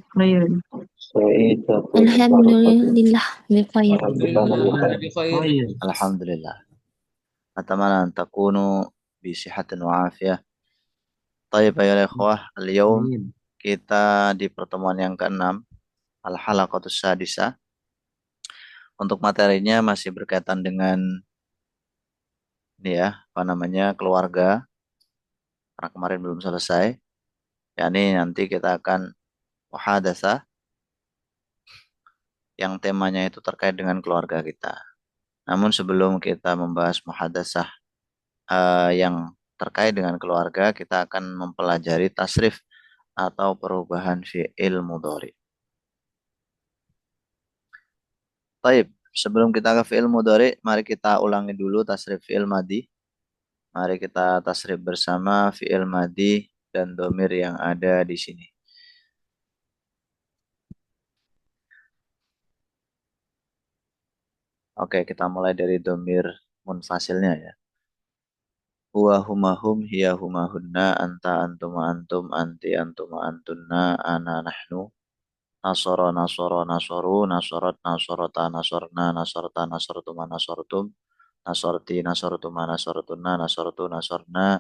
خير. سعيدة بركة Alhamdulillah بخير. Alhamdulillah, ana bi khair. Alhamdulillah. أتمنى أن تكونوا بصحة وعافية. طيب يا ikhwah, اليوم kita di pertemuan yang keenam, Al-Halaqatus Sadisah. Untuk materinya masih berkaitan dengan ini ya, apa namanya, keluarga. Karena kemarin belum selesai. Yani nanti kita akan muhadatsah yang temanya itu terkait dengan keluarga kita. Namun sebelum kita membahas muhadatsah yang terkait dengan keluarga, kita akan mempelajari tasrif atau perubahan fi'il mudhari. Baik, sebelum kita ke fi'il mudhari, mari kita ulangi dulu tasrif fi'il madi. Mari kita tasrif bersama fi'il madi dan domir yang ada di sini. Oke, kita mulai dari domir munfasilnya ya. Huwa huma hum hiya huma hunna anta antuma antum anti antuma antunna ana nahnu nasara nasara nasaru nasarat nasarata nasarna nasarta nasartuma nasartum nasarti nasartuma nasartunna nasartu nasarna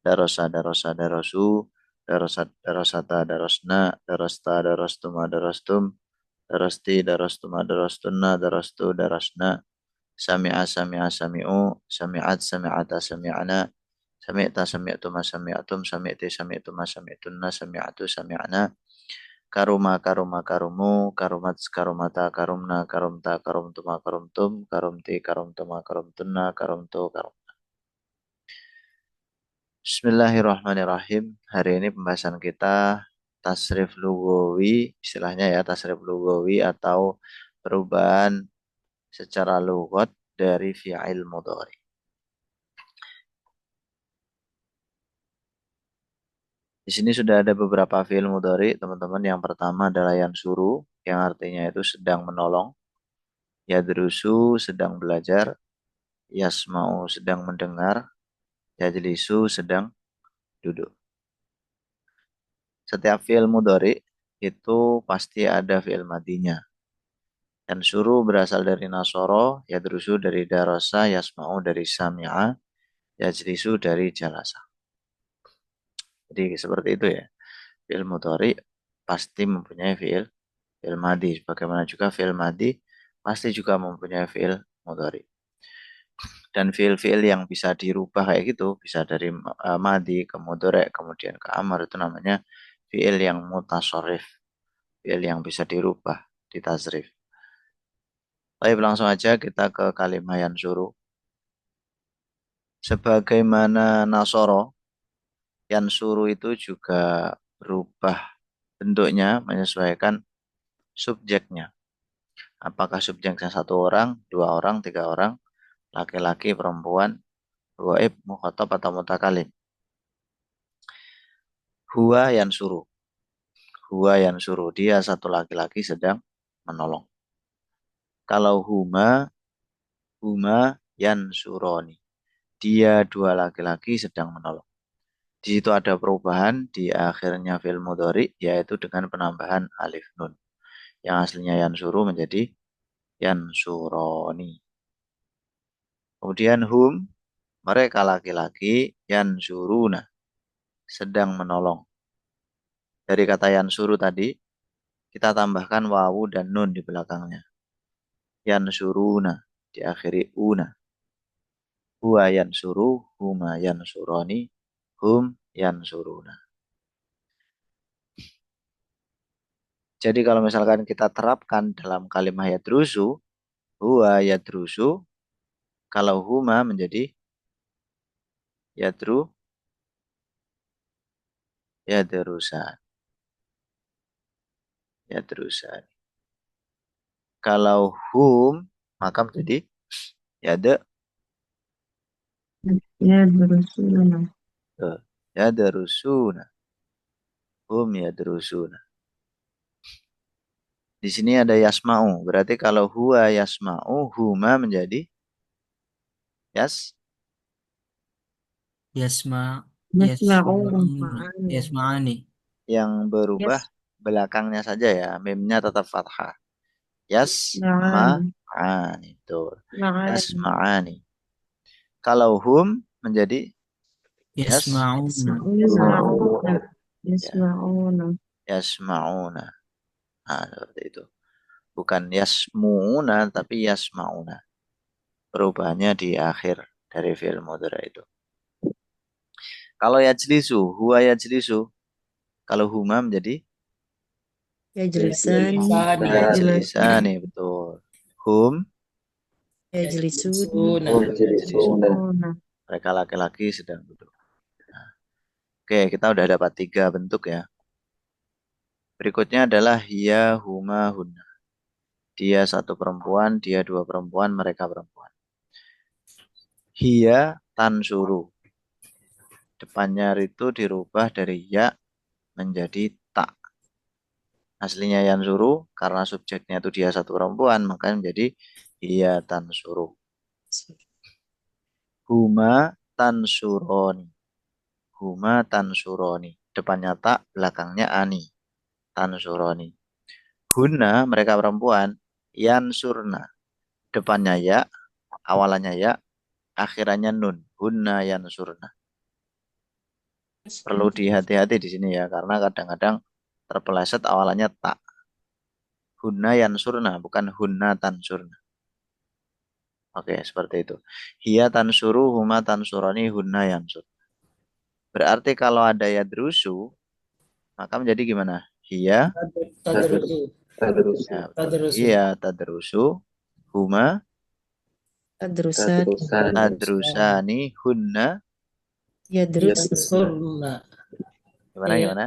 darasa darasa darasu darasat darasata darasna darasta darastuma darastum darasti darastuma darastunna darastu darasna sami'a sami'a sami'u sami'at sami'ata sami'na sami'ta sami'tuma sami'tum sami'ti sami'tuma sami'tunna sami'atu sami'na karuma karuma karumu karumat karumata karumna karumta karumtuma karumtum karumti karumtuma karumtunna karumtu karum. Bismillahirrahmanirrahim. Hari ini pembahasan kita tasrif lugawi, istilahnya ya tasrif lugawi atau perubahan secara lughat dari fi'il mudhari. Di sini sudah ada beberapa fi'il mudhari, teman-teman. Yang pertama adalah yansuru, yang artinya itu sedang menolong. Yadrusu, sedang belajar. Yasma'u, sedang mendengar. Yajlisu, sedang duduk. Setiap fi'il mudhari itu pasti ada fi'il madinya. Yansuru berasal dari nasoro, yadrusu dari darasa, yasma'u dari sami'a, yajlisu dari jalasa. Jadi seperti itu ya. Fi'il mudhari pasti mempunyai fi'il madi. Bagaimana juga fi'il madi pasti juga mempunyai fi'il mudhari. Dan fi'il-fi'il yang bisa dirubah kayak gitu, bisa dari madi ke mudhari kemudian ke amar, itu namanya fi'il yang mutasorif. Fi'il yang bisa dirubah, ditasrif. Baik, langsung aja kita ke kalimah yang suruh. Sebagaimana nasoro, yang suruh itu juga berubah bentuknya menyesuaikan subjeknya. Apakah subjeknya satu orang, dua orang, tiga orang, laki-laki, perempuan, ghaib, mukhatab atau mutakalim. Huwa yang suruh. Huwa yang suruh. Dia satu laki-laki sedang menolong. Kalau huma yang suroni. Dia dua laki-laki sedang menolong. Di situ ada perubahan di akhirnya fi'il mudhari, yaitu dengan penambahan alif nun. Yang aslinya yang suruh menjadi yang suroni. Kemudian mereka laki-laki yang suruna, sedang menolong. Dari kata yang suruh tadi, kita tambahkan wawu dan nun di belakangnya. Yang suruna, diakhiri una. Huwa yang suruh, huma yang suroni, hum yang suruna. Jadi kalau misalkan kita terapkan dalam kalimat yadrusu, huwa yadrusu, kalau huma menjadi yadru, yadrusan, yadrusan. Kalau maka menjadi yada, يدرسون. yadrusuna, yadrusuna. Di sini ada yasma'u. Berarti kalau huwa yasma'u, huma menjadi yas, Yasma, يسمعون yasma'uni, معاني. yang berubah يس belakangnya saja ya, mimnya tetap fathah. Ma'ani. Yasma'ani itu. Ma'ani. Yasma'ani. Kalau hum menjadi يسمعون Yasma'una. ya, Yasma'una. yasma'una. Nah, seperti itu. Bukan yasmu'una tapi yasma'una. Perubahannya di akhir dari fi'il mudhari itu. Kalau yajlisu, huwa yajlisu. Kalau huma menjadi Yajlisani. Yajlisani. yajlisani, betul. Hum, Yajlisuna. Yajlisuna. Yajlisuna. mereka laki-laki sedang duduk. Nah, oke, kita udah dapat 3 bentuk ya. Berikutnya adalah hiya, huma, hunna. Dia 1 perempuan, dia 2 perempuan, mereka perempuan. Hiya tansuru. Depannya itu dirubah dari ya menjadi ta. Aslinya yansuru, karena subjeknya itu dia 1 perempuan, maka menjadi hiya tansuru. Huma tansuroni. Huma tansuroni. Depannya ta, belakangnya ani. Tansuroni. Hunna, mereka perempuan. Yansurna. Depannya ya, awalannya ya, akhirannya nun. Hunna yansurna. Perlu dihati-hati di sini ya, karena kadang-kadang terpeleset awalannya tak. Hunna yansurna, bukan hunna tansurna. Oke, seperti itu. Hiya tansuru, huma tansurani, hunna yansur. Berarti kalau ada yadrusu, maka menjadi gimana? Hiya, Tadrusu. ya, betul. Tadrusu. Hiya tadrusu, huma Tadrusani. tadrusani, hunna. Yadrusna. Yadrusurna. Gimana, Ya, gimana?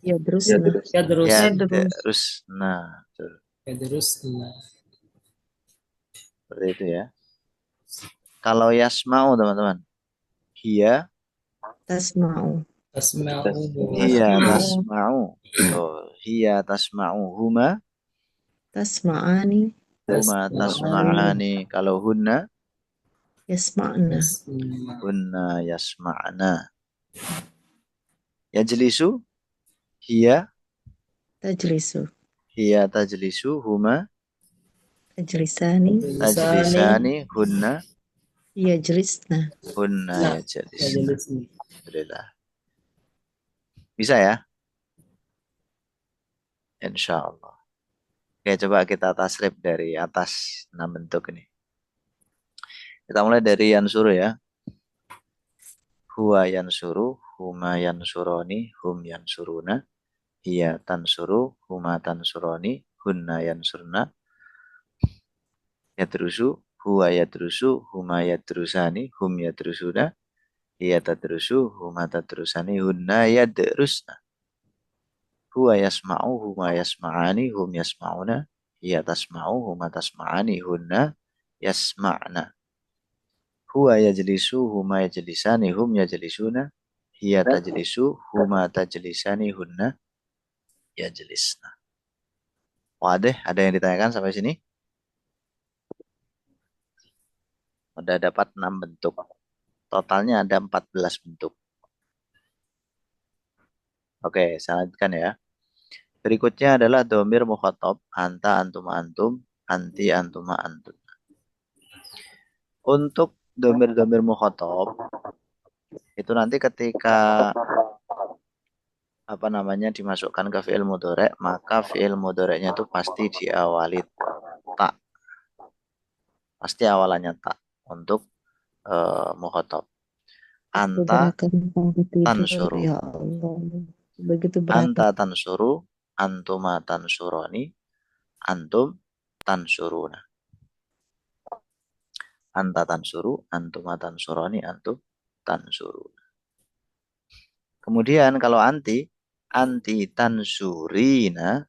Yadrusna. Yadrus. Yadrusna. Betul. Yadrusna. Seperti itu ya. Kalau yasma'u teman-teman. Hiya, Tasma'u. Tasma'u. hiya tasma'u. Oh, hiya tasma'u. Huma, Tasma'ani. huma tasma'ani. Kalau hunna, Yasma'na. hunna yasma'na. Yajlisu, hiya, Tajlisu. hiya tajlisu. Huma Tajlisani. tajlisani. Hunna, Yajlisna. hunna Nah, yajlisna. Yajlisni. Alhamdulillah. Bisa ya? Insya Allah. Oke, coba kita tasrif dari atas 6 bentuk ini. Kita mulai dari yansuru ya. Huwa yansuru, huma yansuroni, hum yansuruna. Hiya tansuru, huma tansuroni, hunna yansurna. Yadrusu, huwa yadrusu, huma yadrusani, hum yadrusuna. Hiya tadrusu, huma tadrusani, hunna yadrusna. Huwa yasma'u, huma yasma'ani, hum yasma'una. Hiya tasma'u, huma tasma'ani, hunna yasma'na. Huwa yajlisu, huma yajlisani, hum yajlisuna. Hiya tajlisu, huma tajlisani, hunna yajlisna. Wadah, ada yang ditanyakan sampai sini? Udah dapat 6 bentuk. Totalnya ada 14 bentuk. Oke, saya lanjutkan ya. Berikutnya adalah domir mukhatab, anta, antuma, antum, anti, antuma, antum. Untuk domir-domir mukhatab, itu nanti ketika dimasukkan ke fi'il mudhari', maka fi'il mudhari'nya itu pasti diawali ta. Pasti awalannya ta untuk mukhatab. Anta tansuru. Ya Allah. Begitu berat. Anta tansuru, antuma tansuroni, antum tansuruna. Anta tansuru, antuma tansuroni, antum tansuruna. Kemudian kalau anti tansurina,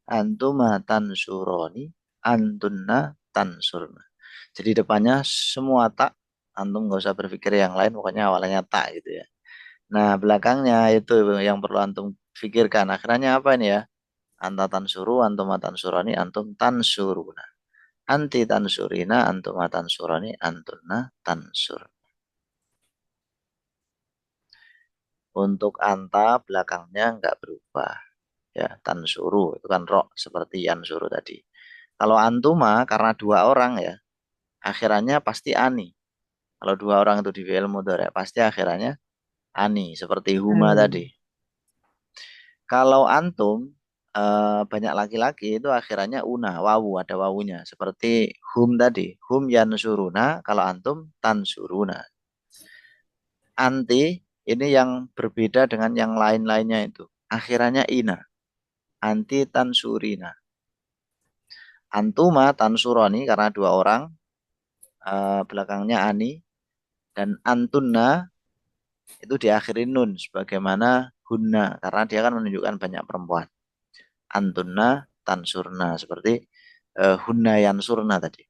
antuma tansuroni, antunna tansurna. Jadi depannya semua tak, antum nggak usah berpikir yang lain, pokoknya awalnya tak gitu ya. Nah belakangnya itu yang perlu antum pikirkan. Akhirnya apa ini ya? Anta tansuru, antuma tansuroni, antum tansuruna. Anti tansurina, antuma tansuroni, antunna tansur. Untuk anta belakangnya nggak berubah. Ya, tansuru itu kan ro seperti yansuru tadi. Kalau antuma karena dua orang ya, akhirannya pasti ani. Kalau dua orang itu di fi'il mudhari pasti akhirannya ani seperti huma tadi. Kalau antum banyak laki-laki itu akhirannya una, wawu, ada wawunya. Seperti hum tadi, hum yansuruna, kalau antum tansuruna. Anti ini yang berbeda dengan yang lain-lainnya itu. Akhirannya ina, anti tansurina. Antuma tansuroni karena dua orang, belakangnya ani. Dan antunna itu diakhiri nun sebagaimana hunna karena dia kan menunjukkan banyak perempuan. Antunna tansurna seperti hunna yansurna tadi.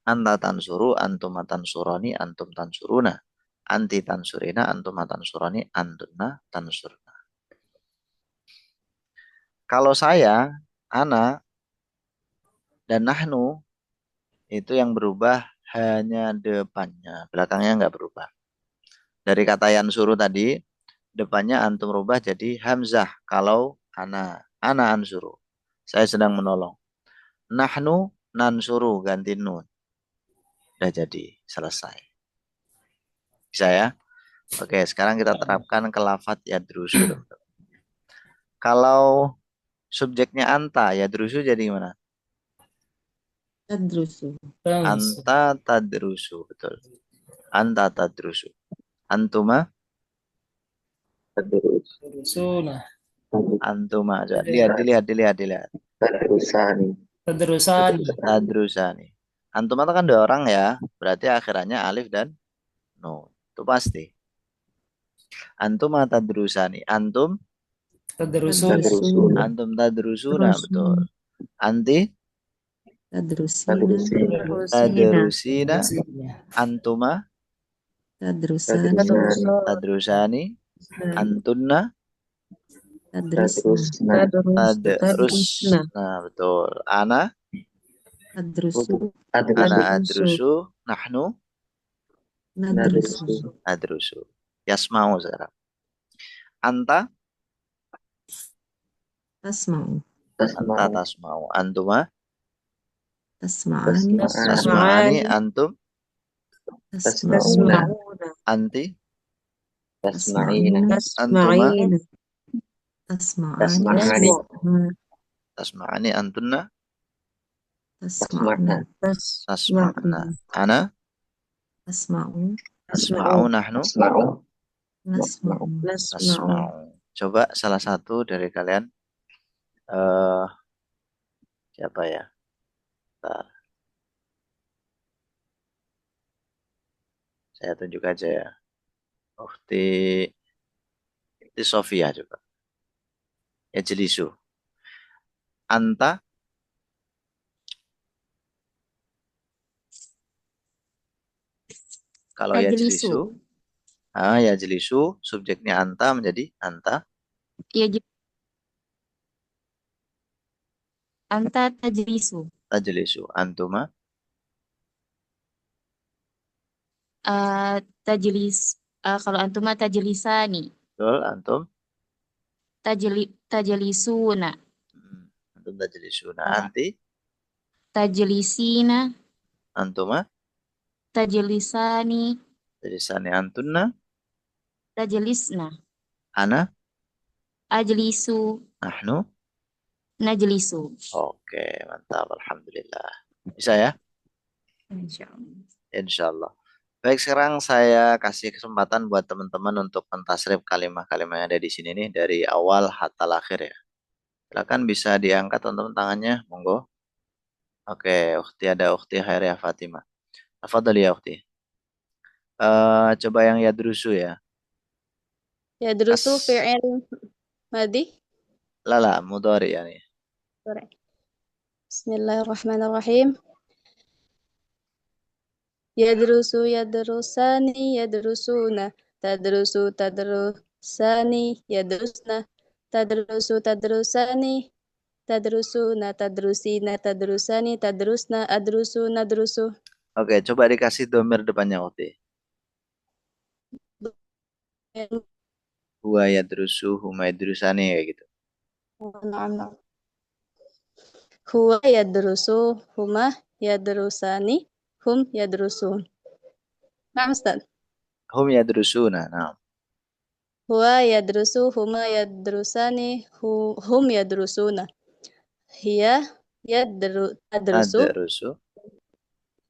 Anta tansuru, antuma tansuroni, antum tansuruna. Anti tansurina, antuma tansuroni, antunna tansurna. Kalau saya, ana, dan nahnu, itu yang berubah hanya depannya. Belakangnya nggak berubah. Dari kata yansuru tadi, depannya antum rubah jadi hamzah. Kalau ana ansuru. Saya sedang menolong. Nahnu nansuru ganti nun. Udah jadi, selesai. Bisa ya? Oke, sekarang kita terapkan ke lafadz yadrusu. Kalau subjeknya anta, yadrusu jadi gimana? Tadrusu. Anta tadrusu, betul. Anta tadrusu. Antuma? Tadrusuna. Antuma. Dilihat. Tadrusani. Tadrusani. Antuma itu kan dua orang ya, berarti akhirannya alif dan nun. Itu pasti. Antuma tadrusani. Antum? Tadrusuna. Antum tadrusuna, betul. Anti? Tadrusina. Tadrusina. Antuma? Tadrusani. Tadrusani. Antunna? Tadrusna. Tadrusna, betul. Ana? Tadrusu. Ana adrusu. Nahnu? Nadrusu. Adrusu. Yasma'u sekarang. Anta? Tasma'u. Anta tasma'u. Antuma? Tasma'ani. Tasma'ani. Antum? Tasma'una. Anti? Tasma'ina. Antuma? Tasma'ani. Tasma'ani. Antunna? Tasma'na. Tasma'na. Ana? Tasma'u. Tasma'u. Nahnu? Nasma'u. Tasma'u. Coba salah satu dari kalian. Siapa ya? Bentar. Saya tunjuk aja ya. Ukhti Sofia coba. Ya jelisu. Anta? Kalau ya jelisu. Ya jelisu. Subjeknya anta menjadi anta. Anta tajlisu. Tajlisu. Antuma? Tajlis. Kalau antuma tajlisani. Betul. Antum? Tajlisuna. Antum tajlisuna. Anti? Tajlisina. Antuma? Tajlisani. Tajlisani. Antunna? Tajlisna. Ana? Ajlisu. Nahnu? Najlisu. Oke, mantap. Alhamdulillah. Bisa ya? Insyaallah. Insyaallah. Baik, sekarang saya kasih kesempatan buat teman-teman untuk mentasrif kalimat-kalimat yang ada di sini nih dari awal hatta akhir ya. Silakan bisa diangkat teman-teman tangannya, monggo. Oke, ada ukhti Khairiyah Fatimah. Tafadhali ya ukhti. Coba yang yadrusu ya. Yadrusu fi'il madhi. Lala, mudhari ya nih. Bismillahirrahmanirrahim. Yadrusu yadrusani yadrusuna. Tadrusu tadrusani yadrusna. Tadrusu tadrusani tadrusuna tadrusina tadrusani tadrusna adrusu nadrusu. Oke, coba dikasih domir depannya ukhti. Huwa yadrusu, huma yadrusani, kayak gitu. Naam, naam. Huwa yadrusu, huma yadrusani, hum yadrusun. Naam, Ustaz. Hum yadrusuna. Nah, Huwa yadrusu, huma yadrusani, hum yadrusuna. Hiya tadrusu, adrusu,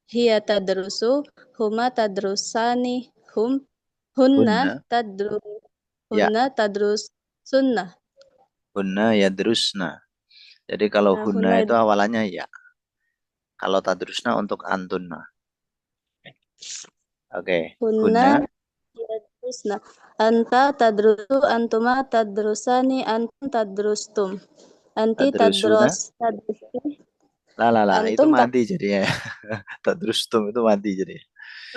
hiya tadrusu, huma tadrusani, hunna hunna, ya, hunna tadrusunna. hunna yadrusna. Jadi kalau Nah, hunna itu awalannya ya. Kalau tadrusna untuk antunna. Oke, hunna hunna yadrusna. Anta tadrusu, antuma tadrusani, antum tadrustum. Anti tadrusuna. tadrusti, Lah, itu antum mati jadinya. Tadrustum itu mati jadi.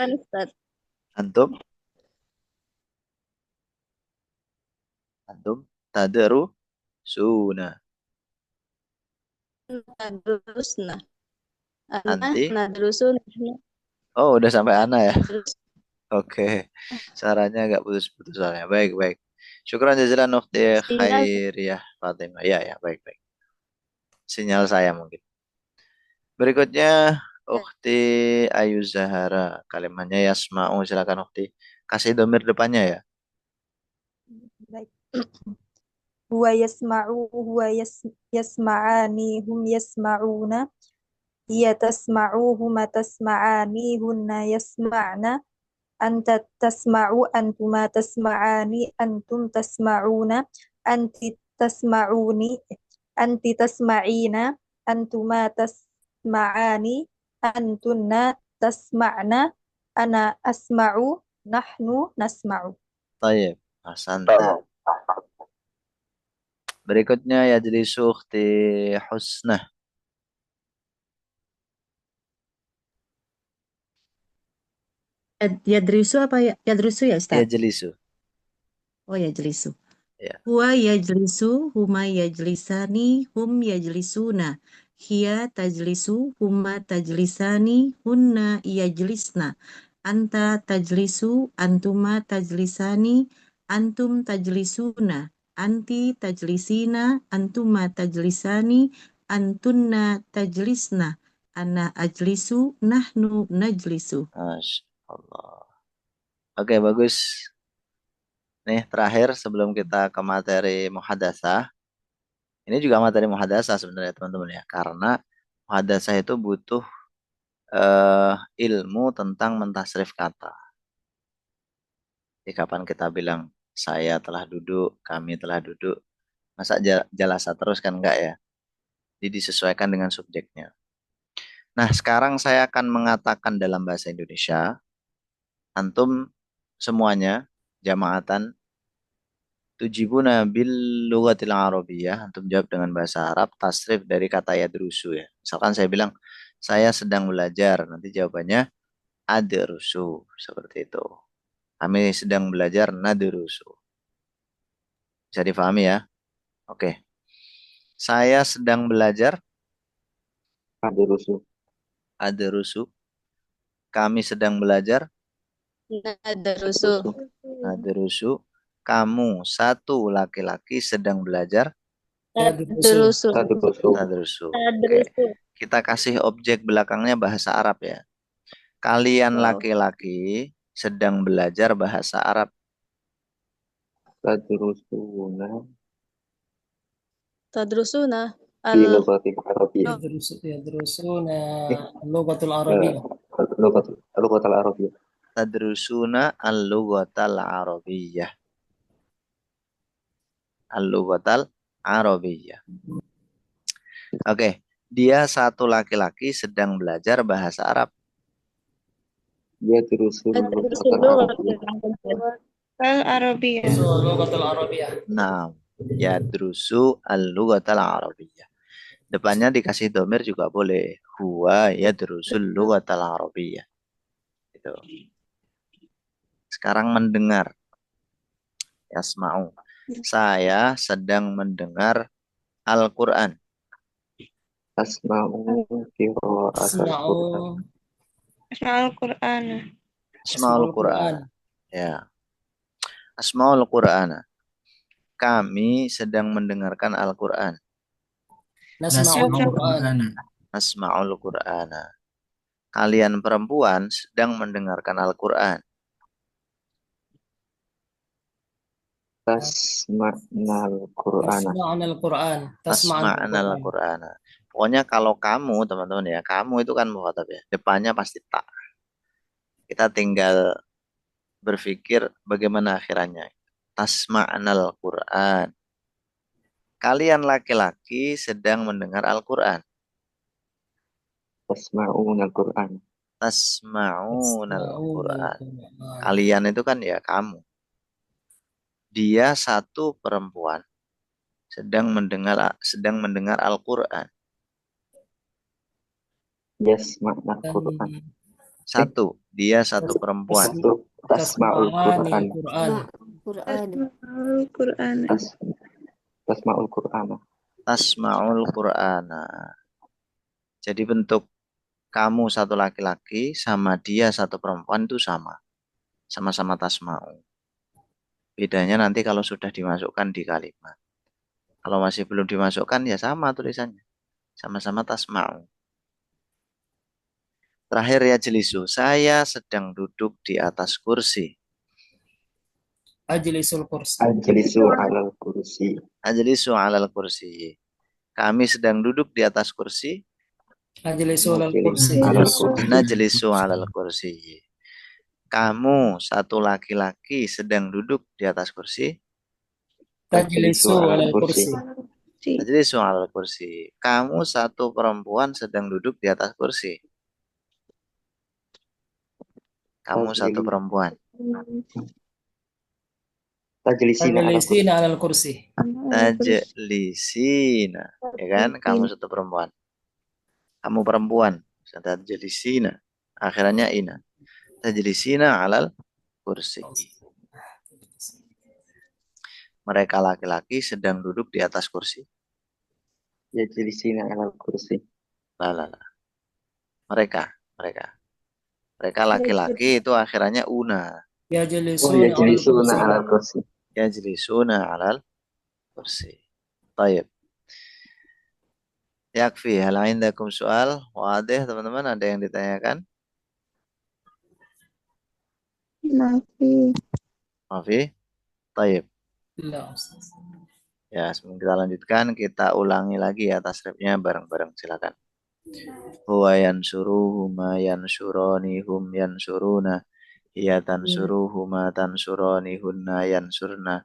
takkan, Ustaz. Antum tadrusuna. Tadrusna. Anti. Nadrusu, nahnu Oh, udah sampai ana ya. nadrus. Oke. Caranya agak putus-putus soalnya. Baik, baik. Syukran jazilan ukhti Sinyal. Khairiyah Fatimah. Ya, baik, baik. Sinyal saya mungkin. Berikutnya ukhti Ayu Zahara. Kalimatnya yasma'u. Silakan ukhti. Kasih domir depannya ya. Baik. Huwa yasma'u, yasma'ani, hum yasma'una, hiya tasma'u, huma tasma'ani, hunna yasma'na, anta tasma'u, antuma tasma'ani, antum tasma'una, anti tasma'uni, anti tasma'ina, antuma tasma'ani, antunna tasma'na, ana asma'u, nahnu nasma'u. Tayyib. Ahsanta. Berikutnya yajlisu ukhti Husnah. Yadrisu apa ya? Yadrusu ya, Ustaz? Yajlisu. Oh, yajlisu. Ya. Huwa yajlisu, huma yajlisani, hum yajlisuna. Hiya tajlisu, huma tajlisani, hunna yajlisna. Anta tajlisu, antuma tajlisani, antum tajlisuna. Anti tajlisina, antuma tajlisani, antunna tajlisna. Ana ajlisu, nahnu najlisu. Masya Allah. Oke, bagus. Nih, terakhir sebelum kita ke materi muhadasah. Ini juga materi muhadasah sebenarnya teman-teman ya. Karena muhadasah itu butuh ilmu tentang mentasrif kata. Jadi kapan kita bilang saya telah duduk, kami telah duduk. Masa jalasa terus kan enggak ya? Jadi disesuaikan dengan subjeknya. Nah, sekarang saya akan mengatakan dalam bahasa Indonesia. Antum semuanya jamaatan tujibuna bil lughatil arabiyyah, antum jawab dengan bahasa Arab, tasrif dari kata yadrusu ya. Misalkan saya bilang saya sedang belajar, nanti jawabannya adrusu, seperti itu. Kami sedang belajar nadrusu. Bisa difahami ya? Oke. Saya sedang belajar Adrusu. adrusu. Kami sedang belajar Nadrusu. nadrusu. Kamu satu laki-laki sedang belajar Nadrusu. Adrusu. nadrusu. Oke. Nadrusu. Kita kasih objek belakangnya bahasa Arab ya. Kalian laki-laki sedang belajar bahasa Arab. Tadrusuna Tadrusuna. fi lughatil arabiyyah. Yadrusuna lughatul arabiyyah. Lughatul arabiyyah. Tadrusuna al-lughatal arabiyyah. Al-lughatal arabiyyah. Oke, dia satu laki-laki sedang belajar bahasa Arab. Yadrusul Al-Arabiyyah. lughatul arabiyyah. Nah, yadrusu al-lughatal arabiyyah. Depannya dikasih domir juga boleh. Huwa yadrusul lughatal arabiyyah. Gitu. Sekarang mendengar. Yasma'u. Saya sedang mendengar Al-Quran. Asma'u qira'atul Qur'an. Al-Qur'an. Asma'ul Quran. Ya. Asma'ul Quran. Kami sedang mendengarkan Al-Quran. Nasma'ul Qur'ana. Nasma'ul Qur'ana. Kalian perempuan sedang mendengarkan Al-Quran. Tasma'nal Qur'ana. Tasma'nal Qur'ana. Pokoknya kalau kamu, teman-teman ya, kamu itu kan mukhatab ya. Depannya pasti tak. Kita tinggal berpikir bagaimana akhirannya. Tasma'nal Qur'an. Kalian laki-laki sedang mendengar Al-Quran. Tasma'unal Qur'an. Tasma'unal Qur'an. Kalian itu kan ya kamu. Dia satu perempuan sedang mendengar Al-Quran. Yasma'nal Qur'an. Satu, dia satu perempuan. Tasma'ul Qur'an. Al-Qur'an. Tasma'ul Qur'ana. Tasma'ul Qur'ana. Jadi bentuk kamu satu laki-laki sama dia satu perempuan itu sama. Sama-sama tasma'u. Bedanya nanti kalau sudah dimasukkan di kalimat. Kalau masih belum dimasukkan ya sama tulisannya. Sama-sama tasma'u. Terakhir ya jelisu. Saya sedang duduk di atas kursi. Ajlisul kursi. Ajlisu alal kursi. Ajlisu alal kursi. Kami sedang duduk di atas kursi. Ajlisu alal kursi. Najlisu alal kursi. Kamu satu laki-laki sedang duduk di atas kursi. Tajlisu alal kursi. Tajlisu alal kursi. Kamu satu perempuan sedang duduk di atas kursi. Kamu satu perempuan. Tajlisina alal kursi. Tajlisina. Ya kan? Kamu satu perempuan. Kamu perempuan. Tajlisina. Akhirnya ina. Tajlisina alal kursi. Mereka laki-laki sedang duduk di atas kursi. Yajlisina alal kursi. Lah. Mereka laki-laki itu akhirannya una. Yajlisuna alal kursi. Yajlisuna alal kursi. Baik. Yakfi. Hal indakum soal? Wadih teman-teman, ada yang ditanyakan? Mafi. Baik. Ya, sebelum kita lanjutkan, kita ulangi lagi ya tasrifnya bareng-bareng, silakan. Huwa yansuruhu ma yansurani hum yansuruna. Hiya tansuruhu ma tansurani hunna yansurna.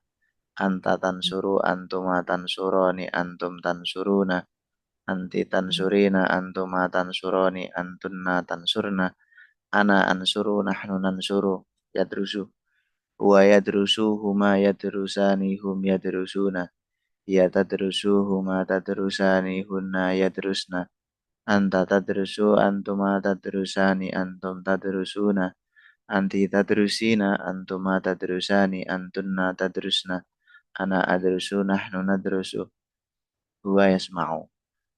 Anta tansuru antuma tansurani antum tansuruna. Anti tansurina antuma tansurani antunna tansurna. Ana ansuru nahnu nansuru. Yadrusu. Huwa yadrusu huma yadrusani hum yadrusuna. Ya tadrusu huma tadrusani hunna yadrusna. Anta tadrusu antuma tadrusani antum tadrusuna. Anti tadrusina antuma tadrusani antunna tadrusna. Ana adrusu nahnu nadrusu. Huwa yasma'u.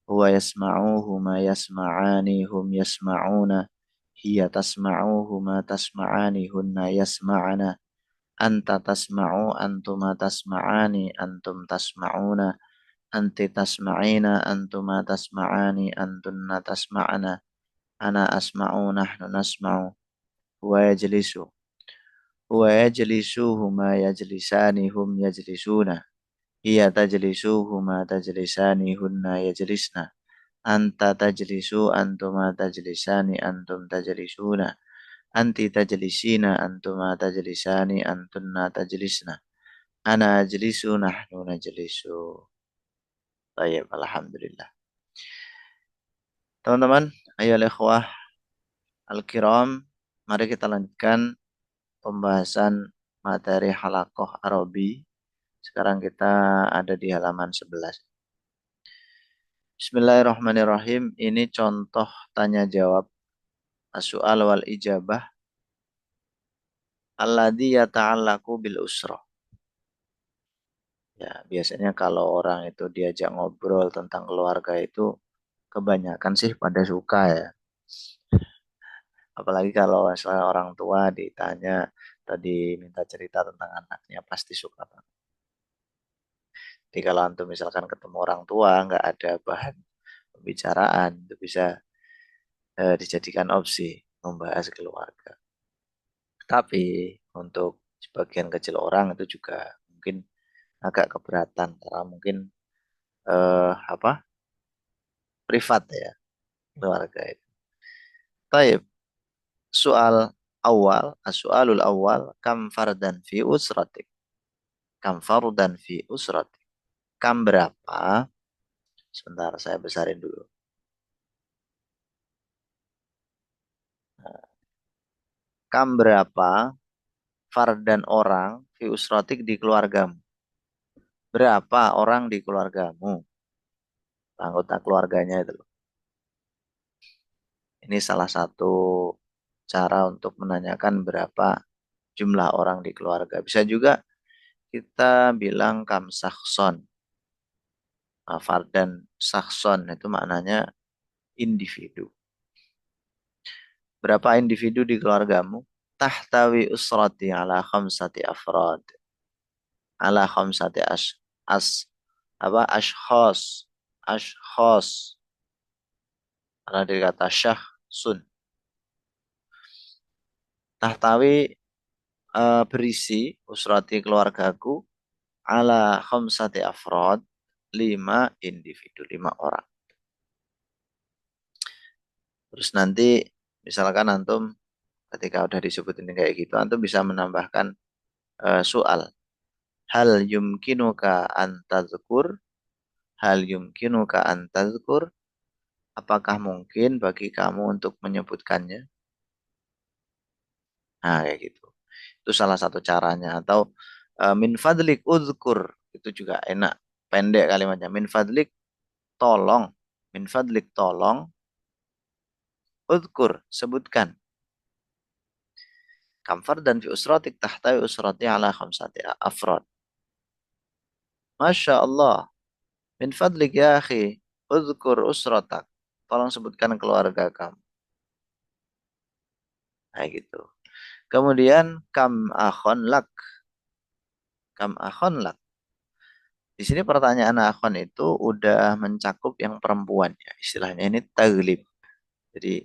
Huwa yasma'u huma yasma'ani hum yasma'una. Hiya tasma'u huma tasma'ani hunna yasma'ana. Anta tasma'u antuma tasma'ani antum tasma'una. Anti tasma'ina antuma tasma'ani antunna tasma'ana. Ana asma'u nahnu nasma'u. Huwa yajlisu. Huwa yajlisu huma yajlisani hum yajlisuna. Hiya tajlisu huma tajlisani hunna yajlisna. Anta tajlisu antuma tajlisani antum tajlisuna. Anti tajlisina antuma tajlisani antunna tajlisna. Ana ajlisu nahnu najlisu. Baik, alhamdulillah. Teman-teman, ayo ikhwah al-kiram, mari kita lanjutkan pembahasan materi halaqah Arabi. Sekarang kita ada di halaman 11. Bismillahirrahmanirrahim. Ini contoh tanya jawab as-su'al wal ijabah alladzi yata'allaqu bil usrah. Ya, biasanya kalau orang itu diajak ngobrol tentang keluarga itu kebanyakan sih pada suka ya. Apalagi kalau misalnya orang tua ditanya tadi minta cerita tentang anaknya pasti suka banget. Jadi kalau antum misalkan ketemu orang tua nggak ada bahan pembicaraan, itu bisa dijadikan opsi membahas keluarga. Tapi untuk sebagian kecil orang itu juga mungkin agak keberatan karena mungkin apa privat ya keluarga itu. Taib, soal awal, as-soalul awal, kam fardan fi usratik. Kam fardan fi usratik. Kam berapa? Sebentar, saya besarin dulu. Kam berapa fardan orang fi usratik di keluargamu? Berapa orang di keluargamu? Anggota keluarganya itu loh. Ini salah satu cara untuk menanyakan berapa jumlah orang di keluarga. Bisa juga kita bilang kam sakson. Fardan sakson itu maknanya individu. Berapa individu di keluargamu? Tahtawi usrati ala khamsati afrad. Ala khamsati ashkhos. Ashkhos. Karena dari kata syahsun. Tahtawi berisi usrati keluargaku ala khamsati afrad, 5 individu, 5 orang. Terus nanti misalkan antum ketika udah disebutin kayak gitu, antum bisa menambahkan soal. Hal yumkinuka an tadhkur? Hal yumkinuka an tadhkur? Apakah mungkin bagi kamu untuk menyebutkannya? Nah, kayak gitu. Itu salah satu caranya. Atau min fadlik udhkur. Itu juga enak. Pendek kalimatnya. Min fadlik tolong. Min fadlik tolong. Udhkur, sebutkan. Kamfar dan fi usratik tahtawi usrati ala khamsati afrad. Masya Allah. Min fadlik ya akhi. Udhkur usratak. Tolong sebutkan keluarga kamu. Nah gitu. Kemudian kam akhon lak. Kam akhon lak. Di sini pertanyaan akhon itu udah mencakup yang perempuan ya. Istilahnya ini taglib. Jadi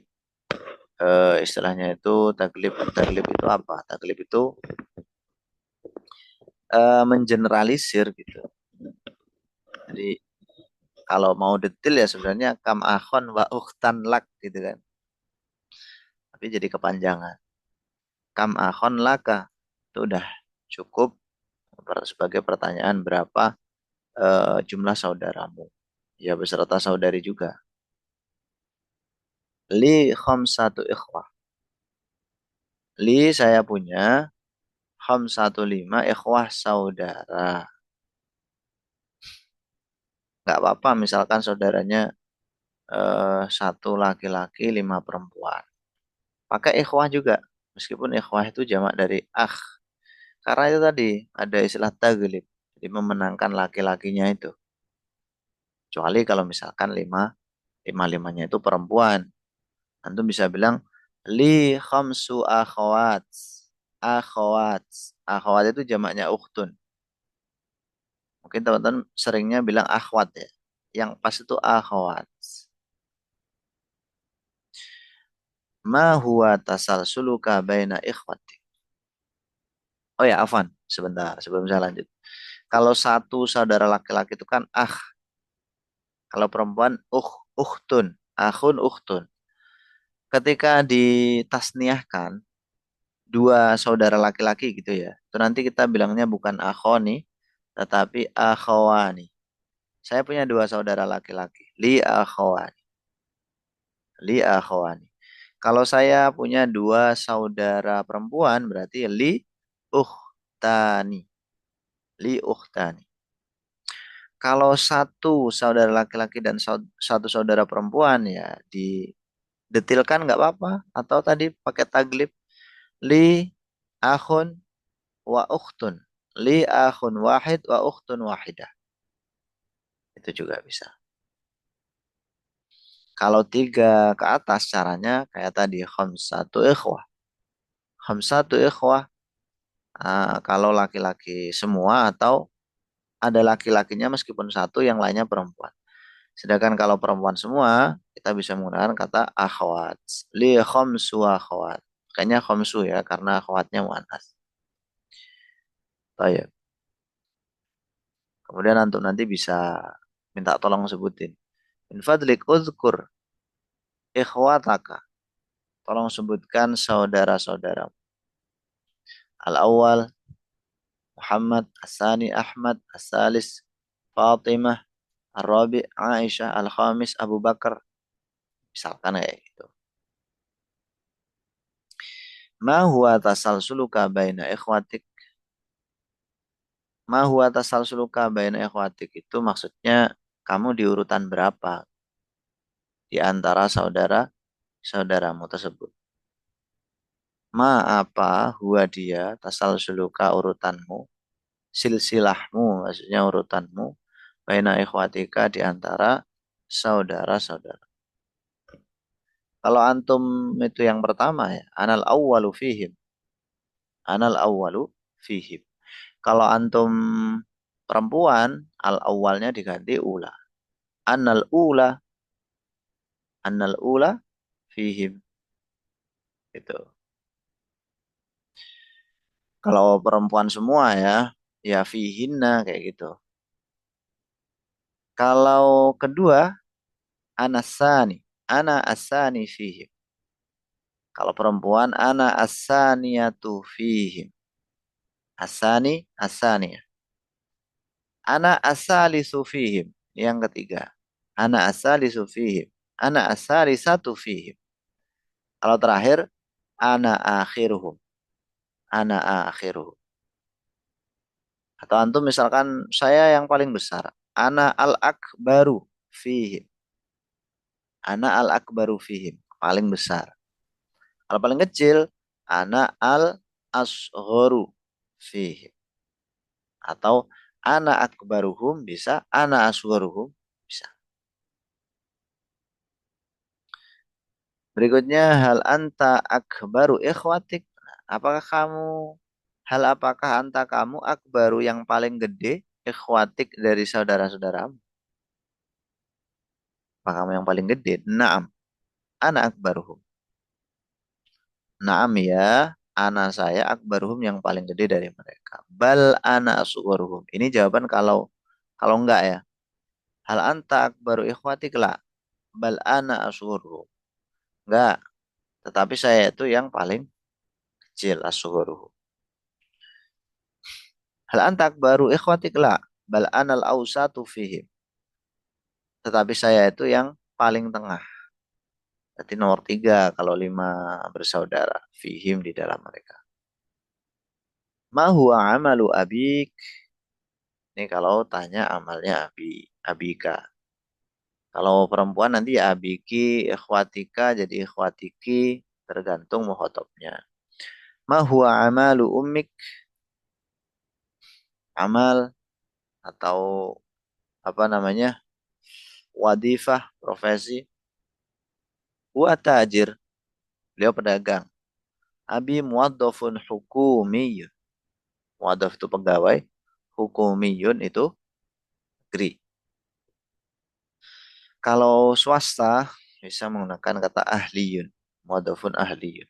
istilahnya itu taglib. Taglib itu apa? Taglib itu mengeneralisir gitu. Jadi kalau mau detail ya sebenarnya kam akhon wa ukhtan lak gitu kan. Tapi jadi kepanjangan. Kam akhon laka itu udah cukup sebagai pertanyaan berapa jumlah saudaramu. Ya beserta saudari juga. Li khamsatu ikhwah. Li saya punya 5 ikhwah saudara. Nggak apa-apa misalkan saudaranya 1 laki-laki 5 perempuan. Pakai ikhwah juga. Meskipun ikhwah itu jamak dari akh. Karena itu tadi ada istilah taglib. Jadi memenangkan laki-lakinya itu. Kecuali kalau misalkan 5-5-nya itu perempuan. Antum bisa bilang li khamsu akhwat. Akhwat. Akhwat itu jamaknya ukhtun. Mungkin teman-teman seringnya bilang akhwat ya. Yang pas itu akhwat. Ma huwa tasalsuluka baina ikhwati. Oh ya, afwan. Sebentar, sebelum saya lanjut. Kalau satu saudara laki-laki itu kan Kalau perempuan ukhtun. Akhun ukhtun. Ketika ditasniahkan, 2 saudara laki-laki gitu ya. Itu nanti kita bilangnya bukan akhoni, tetapi akhawani. Saya punya 2 saudara laki-laki. Li akhawani. Li akhawani. Kalau saya punya 2 saudara perempuan, berarti li ukhtani. Li ukhtani. Kalau 1 saudara laki-laki dan 1 saudara perempuan, ya didetilkan nggak apa-apa. Atau tadi pakai taglib. Li akhun wa ukhtun. Li akhun wahid wa ukhtun wahidah. Itu juga bisa. Kalau 3 ke atas caranya kayak tadi khamsatu ikhwah. Khamsatu ikhwah kalau laki-laki semua atau ada laki-lakinya meskipun satu, yang lainnya perempuan. Sedangkan kalau perempuan semua, kita bisa menggunakan kata akhwat. Li khamsu akhwat. Kayaknya khamsu ya, karena akhwatnya muannas. Baik. Kemudian antum nanti bisa minta tolong sebutin. Min fadlik uzkur ikhwataka. Tolong sebutkan saudara-saudara. Al-awwal Muhammad, As-sani Ahmad, As-salis Fatimah, Ar-rabi Aisyah, Al-khamis Abu Bakar. Misalkan kayak gitu. Ma huwa tasalsuluka baina ikhwatik. Ma huwa tasalsuluka baina ikhwatik itu maksudnya kamu di urutan berapa di antara saudara-saudaramu tersebut. Ma apa huwa dia tasalsuluka urutanmu, silsilahmu maksudnya urutanmu, baina ikhwatika di antara saudara-saudara. Kalau antum itu yang pertama ya, anal awwalu fihim. Anal awwalu fihim. Kalau antum perempuan, al awalnya diganti ula. Annal ula fihim. Itu. Kalau perempuan semua ya, ya fihinna kayak gitu. Kalau kedua, anasani, ana asani fihim. Kalau perempuan, ana asaniyatu fihim. Asani, asaniyah. Ana asalisu fihim. Yang ketiga, ana asalisu fihim. Ana asalisatu fihim. Kalau terakhir, ana akhiruhum. Ana akhiruhum. Atau antum misalkan saya yang paling besar. Ana al-akbaru fihim. Ana al-akbaru fihim. Paling besar. Kalau paling kecil, ana al-asgharu fihim. Atau ana akbaruhum bisa, ana asgharuhum bisa. Berikutnya, hal anta akbaru ikhwatik. Apakah anta kamu akbaru yang paling gede ikhwatik dari saudara-saudaramu? Apa kamu yang paling gede? Naam. Ana akbaruhum. Naam ya. Ana saya akbaruhum yang paling gede dari mereka. Bal ana asgharuhum. Ini jawaban kalau enggak ya. Hal anta akbaru ikhwatik la. Bal ana asgharuhum. Enggak. Tetapi saya itu yang paling kecil asgharuhum. Hal anta akbaru ikhwatik la. Bal ana al-awsatu fihim. Tetapi saya itu yang paling tengah. Berarti nomor 3 kalau 5 bersaudara. Fihim di dalam mereka. Ma huwa amalu abik. Ini kalau tanya amalnya abika. Kalau perempuan nanti ya abiki, ikhwatika jadi ikhwatiki. Tergantung mukhotobnya. Ma huwa amalu ummik. Amal atau apa namanya? Wadifah, profesi. Huwa tajir. Beliau pedagang. Abi muwaddafun hukumiyun. Muwaddaf itu pegawai. Hukumiyun itu negeri. Kalau swasta bisa menggunakan kata ahliyun. Muwaddafun ahliyun.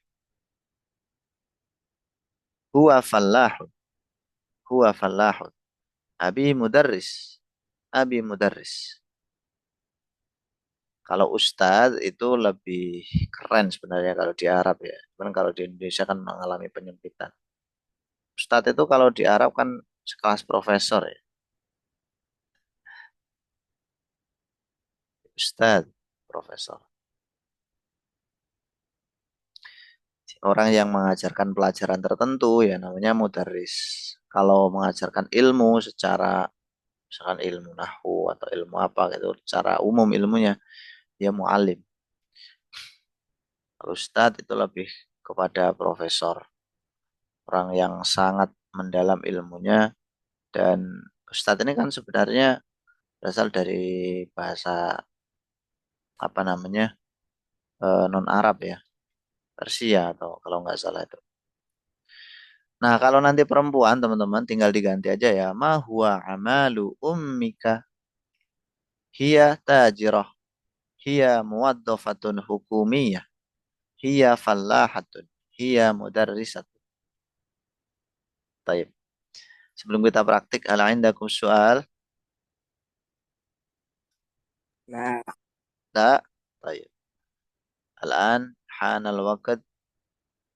Huwa fallahun. Huwa fallahun. Abi mudarris. Abi mudarris. Kalau ustadz itu lebih keren sebenarnya kalau di Arab ya. Cuman kalau di Indonesia kan mengalami penyempitan. Ustadz itu kalau di Arab kan sekelas profesor ya. Ustadz, profesor. Orang yang mengajarkan pelajaran tertentu ya namanya mudarris. Kalau mengajarkan ilmu secara misalkan ilmu nahwu atau ilmu apa gitu, secara umum ilmunya dia muallim. Kalau ustadz itu lebih kepada profesor. Orang yang sangat mendalam ilmunya dan ustadz ini kan sebenarnya berasal dari bahasa apa namanya non Arab ya, Persia atau kalau nggak salah itu. Nah, kalau nanti perempuan, teman-teman, tinggal diganti aja ya. Ma huwa amalu ummika. Hiya tajirah. Hiya muwaddafatun hukumiyah. Hiya fallahatun. Hiya mudarrisatun. Taib. Sebelum kita praktik, ala indakum soal? Nah, La. Taib. Al-an hanal waqt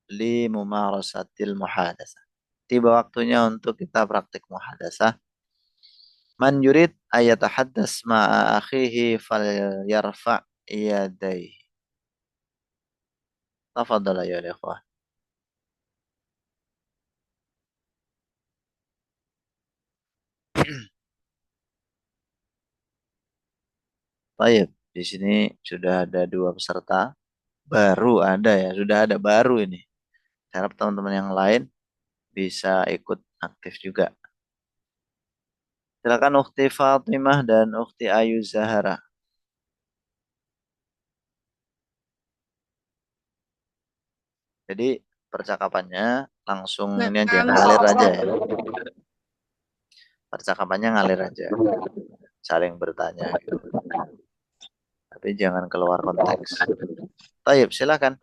li mumarasatil muhadasah. Tiba waktunya untuk kita praktik muhadasah. Man yurid ayatahaddas ma'a akhihi falyarfa' yadayhi. Tafadhal ya ikhwah. Baik, di sini sudah ada 2 peserta. Baru ada ya, sudah ada baru ini. Harap teman-teman yang lain bisa ikut aktif juga. Silakan Ukhti Fatimah dan Ukhti Ayu Zahara. Jadi percakapannya langsung ini aja, ngalir aja ya. Percakapannya ngalir aja. Saling bertanya gitu. Tapi jangan keluar konteks. Taib, silakan.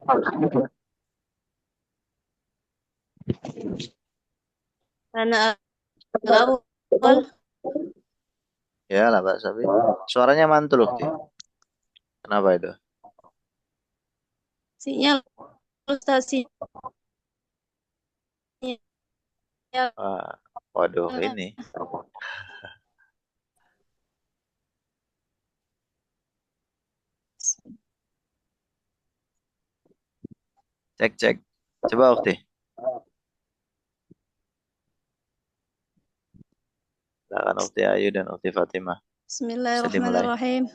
Ana al-awwal. Ya lah Pak Sabi. Suaranya mantul Ukhti. Kenapa itu? Sinyal Ustaz, sinyal. Waduh ini. Cek. Coba Ukhti. Silakan Ukhti Ayu dan Ukhti Fatimah. Bismillahirrahmanirrahim.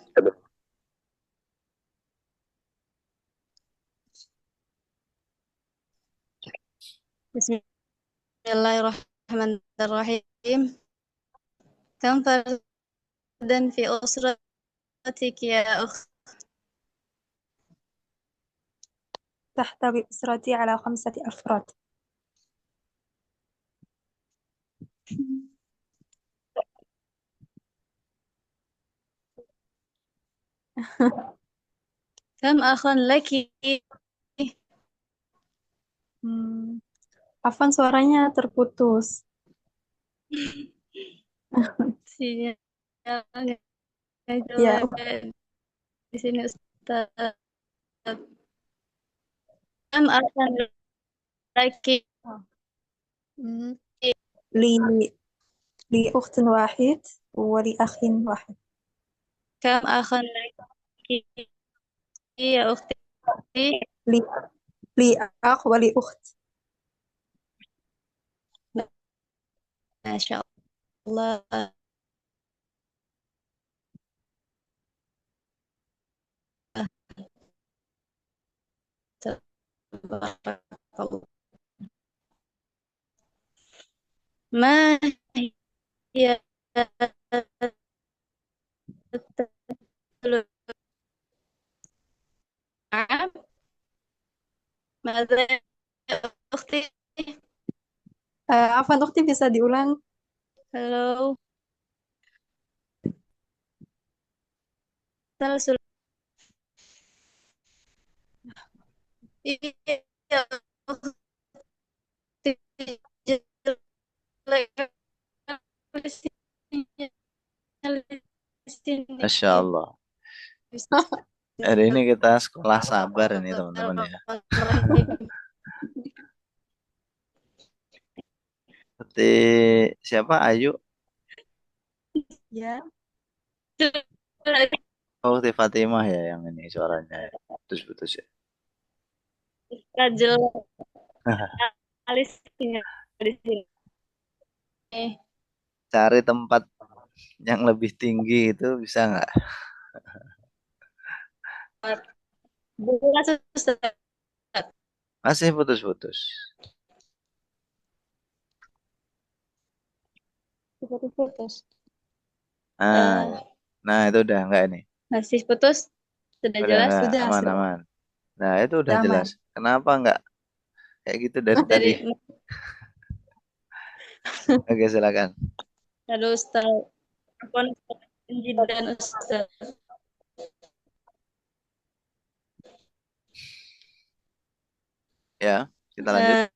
Bismillahirrahmanirrahim. Kam fardan fi usratik ya ukh. تحتوي أسرتي على 5 أفراد. Kam akhan laki. Afwan, suaranya terputus. Sinyalnya Ya. di sini Ustaz. Kam akhan laki. لأخت واحد ولأخ واحد. كم أخا لك يا أختي؟ لي أخ ولي أخت. ما شاء الله. تبارك الله. ما هي نعم. ماذا يا أختي؟ Afwan, أختي bisa diulang? Halo. Iya, Masya Allah. Hari ini kita sekolah sabar nih teman-teman ya. Seperti siapa? Ayu? Ya. Oh, Ukhti Fatimah ya yang ini suaranya putus-putus ya. Kajel alis di sini. Cari tempat yang lebih tinggi itu bisa nggak? Masih putus-putus. Putus. Nah itu udah enggak ini? Masih putus? Sudah Udah jelas? enggak? Sudah. Aman-aman. Nah itu udah Aman. jelas. Kenapa enggak kayak gitu dari tadi? Oke, silakan. Halo Ustaz. Apa dan Ustaz? Ya, kita lanjut.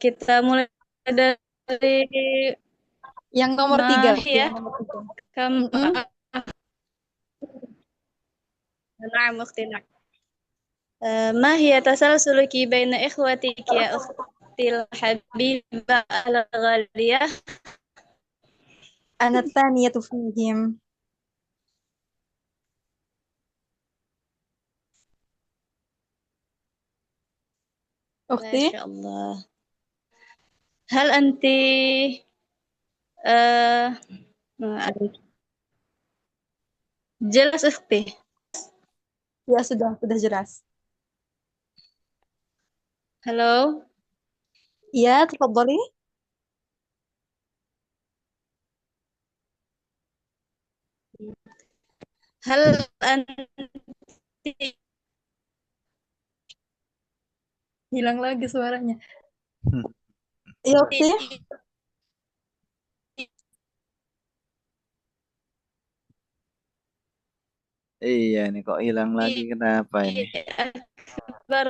Kita mulai dari Yang nomor 3. Mah ya. Yang nomor 3. Kam Mm-mm. نعم أختي نعم. ما هي تسلسلك بين إخوتك يا أختي الحبيبة الغالية؟ أنا الثانية فيهم. ما أختي شاء الله. هل أنت ما أدري. jelas أختي. ya sudah jelas. Halo. Ya, تفضلي. هل أنت Hilang lagi suaranya. Iya, Ukti. Iya, nih kok hilang lagi, kenapa ini? أكبر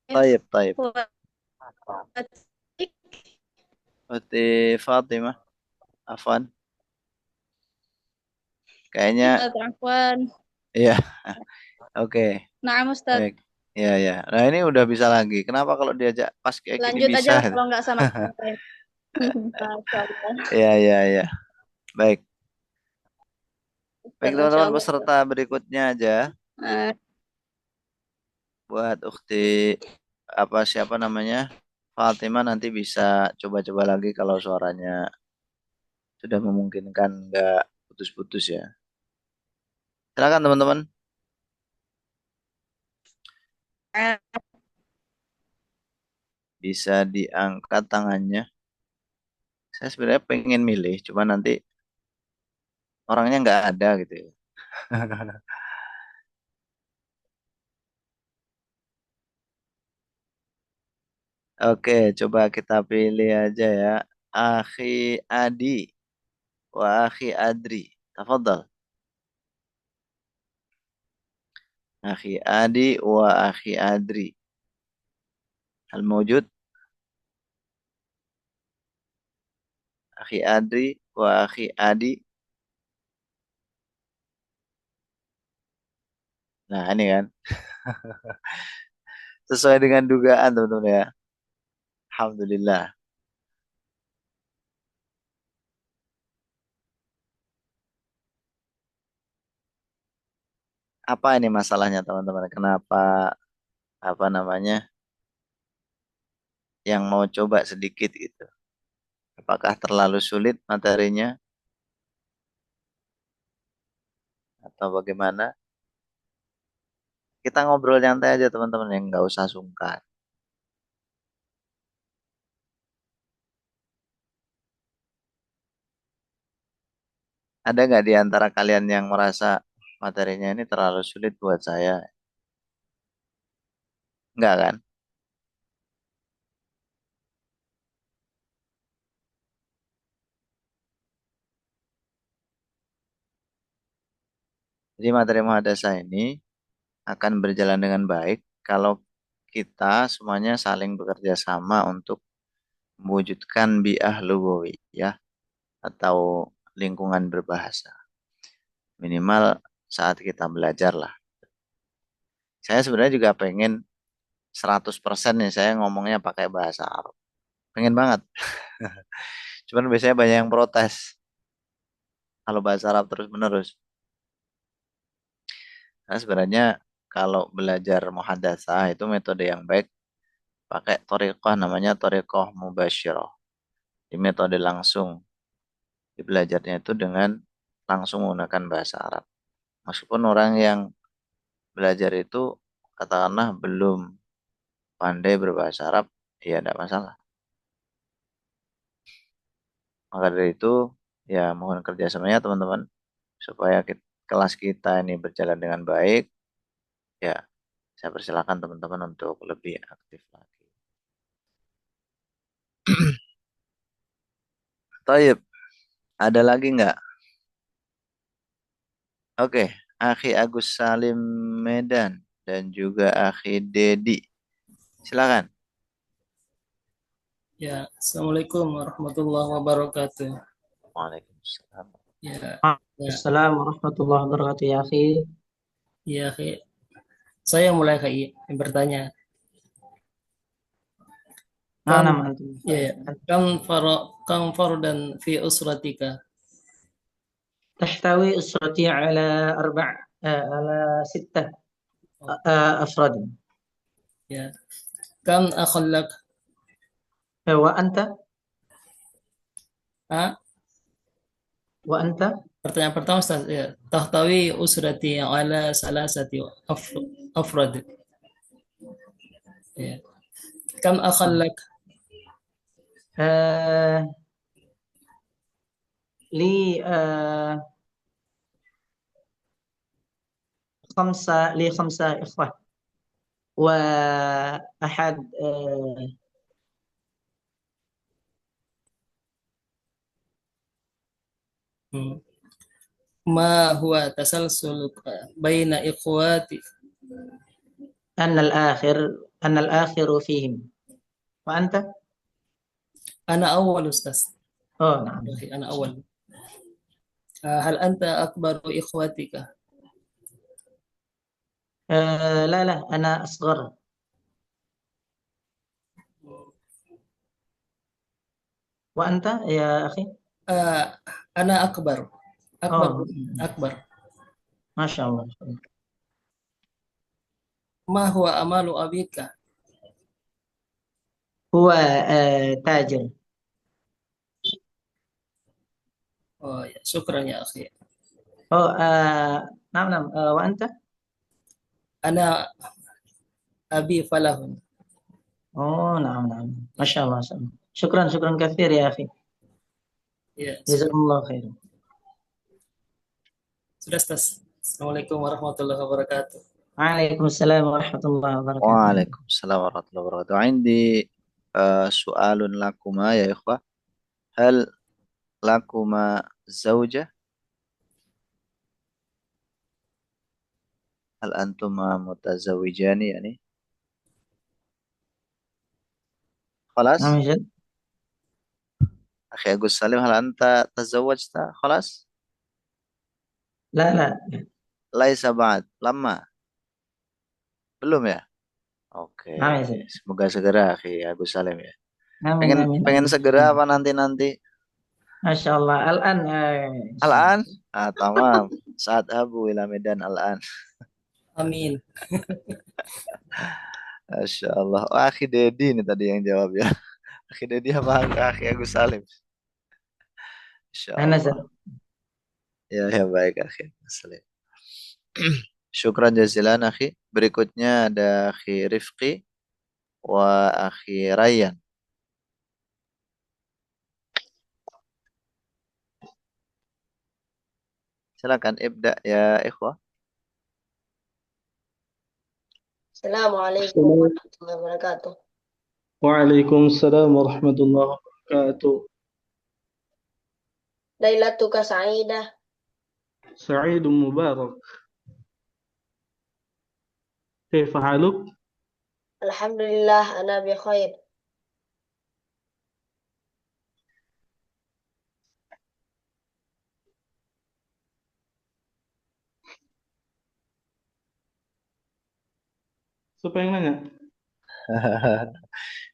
Taib, taib. إخوتك؟ Uti Fatimah, Afwan. Kayaknya, عفوا. iya. Oke, Naam Ustaz. baik. Iya, ya. Nah, ini udah bisa lagi. Kenapa kalau diajak pas kayak gini Lanjut aja bisa? lah kalau nggak sama kemarin. Masya Allah. Iya, iya, iya. Baik. Baik, Masya teman-teman Allah. peserta berikutnya aja. Eh, Buat Ukti, siapa namanya? Fatimah nanti bisa coba-coba lagi kalau suaranya sudah memungkinkan, nggak putus-putus ya. Silakan teman-teman. Bisa diangkat tangannya. Saya sebenarnya pengen milih, cuma nanti orangnya nggak ada gitu ya. Oke, coba kita pilih aja ya. Akhi Adi wa Akhi Adri. Tafadhal. Akhi Adi wa Akhi Adri. Hal mawjud? Akhi Adri wa Akhi Adi. Nah, ini kan. Sesuai dengan dugaan teman-teman ya. Alhamdulillah. Apa ini masalahnya teman-teman? Kenapa apa namanya? Yang mau coba sedikit gitu. Apakah terlalu sulit materinya atau bagaimana? Kita ngobrol nyantai aja teman-teman, yang nggak usah sungkan. Ada nggak di antara kalian yang merasa materinya ini terlalu sulit buat saya? Enggak kan? Jadi materi muhadasah ini akan berjalan dengan baik kalau kita semuanya saling bekerja sama untuk mewujudkan bi'ah lughawi ya, atau lingkungan berbahasa. Minimal saat kita belajar lah. Saya sebenarnya juga pengen 100% nih saya ngomongnya pakai bahasa Arab. Pengen banget. Cuman biasanya banyak yang protes kalau bahasa Arab terus-menerus. Nah, sebenarnya kalau belajar muhadatsah itu metode yang baik pakai thoriqah, namanya thoriqah mubasyirah. Di metode langsung. Belajarnya itu dengan langsung menggunakan bahasa Arab. Meskipun orang yang belajar itu katakanlah belum pandai berbahasa Arab, ya tidak masalah. Maka dari itu, ya mohon kerjasamanya teman-teman, supaya kelas kita ini berjalan dengan baik, ya saya persilakan teman-teman untuk lebih aktif lagi. Taib, ada lagi nggak? Oke, Akhi Agus Salim Medan dan juga Akhi Dedi. Silakan. Ya, Assalamualaikum warahmatullahi wabarakatuh. Waalaikumsalam. Ya, ya, Assalamualaikum warahmatullahi wabarakatuh ya akhi. ya, akhi. Saya mulai yang bertanya. Kam, Nama antum. ya, kam fardan fi usratika. تحتوي أسرتي على على 6 أفراد. Ya. Kam akhan lak? وأنت Ah, وأنت pertanyaan pertama Ustaz, ya. Tahtawi usrati ala salasati afrad. Ya. Kam akhan lak? لي 5 إخوة وأحد ما هو تسلسل بين إخواتي؟ أن الآخر فيهم. وأنت؟ أنا أول أستاذ. نعم. أنا أول. هل أنت أكبر إخواتك؟ لا أنا أصغر. وأنت يا أخي؟ أنا أكبر. أكبر. ما شاء الله. ما هو أمال أبيك؟ هو تاجر. شكرا يا أخي. نعم. وأنت؟ أنا أبي فلاح. نعم. ما شاء الله. شكرا كثير يا أخي. جزاكم الله خيرا. Sudah, Ustaz. Assalamualaikum warahmatullahi wabarakatuh. Waalaikumsalam warahmatullahi wabarakatuh. Waalaikumsalam warahmatullahi wabarakatuh. Indi su'alun lakuma ya ikhwah. Hal lakuma zawjah? Hal antuma mutazawijani yani? Khalas? نعم جد. Akhi Agus Salim, hal anta tazawwajta? Khalas? لا Laisa ba'd. Lama? Belum ya? Oke. نعم يا سيدي. Semoga segera Akhi Agus Salim ya. آمين. Pengen segera apa nanti? ما شاء الله. الآن Al-an? Tamam. Saat abu ila Medan al-an. Amin. Masya Allah. Oh, Akhi Dedi ini tadi yang jawab ya. Akhi Dedi apa Akhi Agus Salim? Masya أنا Allah. Ya baik Akhi Agus Salim. Syukran jazilan Akhi. Berikutnya ada Akhi Rifqi wa Akhi Rayyan. Silakan ibda ya ikhwah. Assalamualaikum warahmatullahi wabarakatuh. Waalaikumsalam warahmatullahi wabarakatuh. Lailatuka sa'idah. Sa'idun mubarak. Kaifa haluk? Alhamdulillah ana bi khair. Siapa yang nanya?